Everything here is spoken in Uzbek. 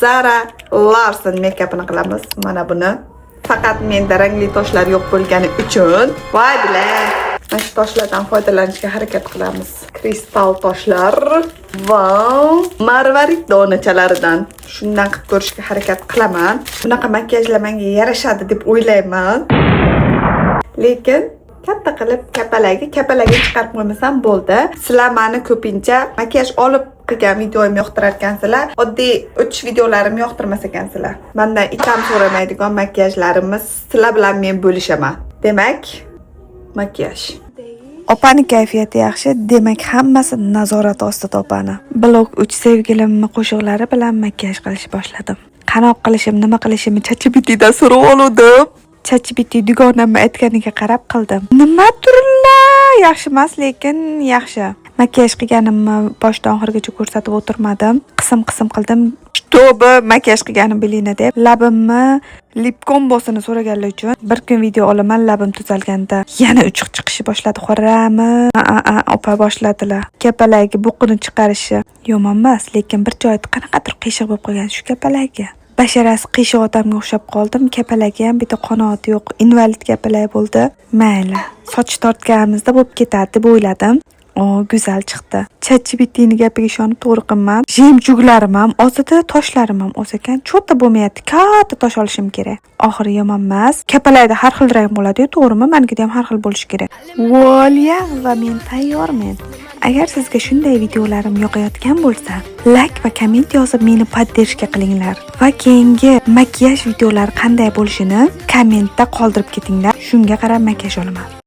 Zara Larson make-upini qilamiz. Mana buni. Faqat menda rangli toshlar yo'q bo'lgani uchun voy bilan mana shu toshlardan foydalanishga harakat qilamiz. Kristal toshlar va marvarid donachalaridan shundan qilib ko'rishga harakat qilaman. Bunaqa makiyajlar menga yarashadi deb o'ylayman. Lekin katta qilib kapalagi chiqarib qo'ymasam bo'ldi. Sizlar meni ko'pincha makiyaj olib qilgan videoyimni yoqtirar ekansizlar. Oddiy o'tish videolarimni yoqtirmas ekansizlar. Mendan ikam so'ramaydigan makiyajlarimiz sizlar bilan men bo'lishaman. Demak, makiyaj. Opani kayfiyati yaxshi, demak hammasi nazorat ostida opani. Blog 3 sevgilimni qo'shiqlari bilan makiyaj qilishni boshladim. Qanoq qilishim, nima qilishimni ChatGPTdan so'rab oldim. ChatGPT dugonamni aytganiga qarab qildim. Nima turlar? Yaxshi emas, lekin yaxshi. Makiyaj qilganimni boshdan oxirigacha ko'rsatib o'tirmadim. Qism qildim. Shtobi makiyaj qilganim bilingni deb labimni lip kombosini so'raganlar uchun bir kun video olaman. Labim tuzalganda yana uchiq chiqishi boshladi. Qorami, opa boshladilar. Kapalagi buqini chiqarishi yomon emas, lekin bir joyda qanaqadir qiyshiq bo'lib qolgan shu kapalagi. Basharasi qiyshiq odamga o'xshab qoldim. Kapalagi ham bitta qanoti yo'q, invalid kapalak bo'ldi. Mayli, soch tortganimizda bo'lib ketadi deb o'yladim. Go'zal chiqdi. ChatGPTning gapiga ishonib to'g'ri qilman. Jemjuklarim ham ozida, toshlarim ham oz ekan. Cho'ta bo'lmayapti. Katta tosh olishim kerak. Oxiri yomon emas. Kapalakda har xil rang bo'ladi-ku, to'g'rimi? Menga ham har xil bo'lishi kerak. Volya va men tayyorman. Agar sizga shunday videolarim yoqayotgan bo'lsa, like va komment yozib meni poddershka qilinglar va keyingi makiyaj videolari qanday bo'lishini kommentda qoldirib ketinglar. Shunga qarab makiyaj olaman.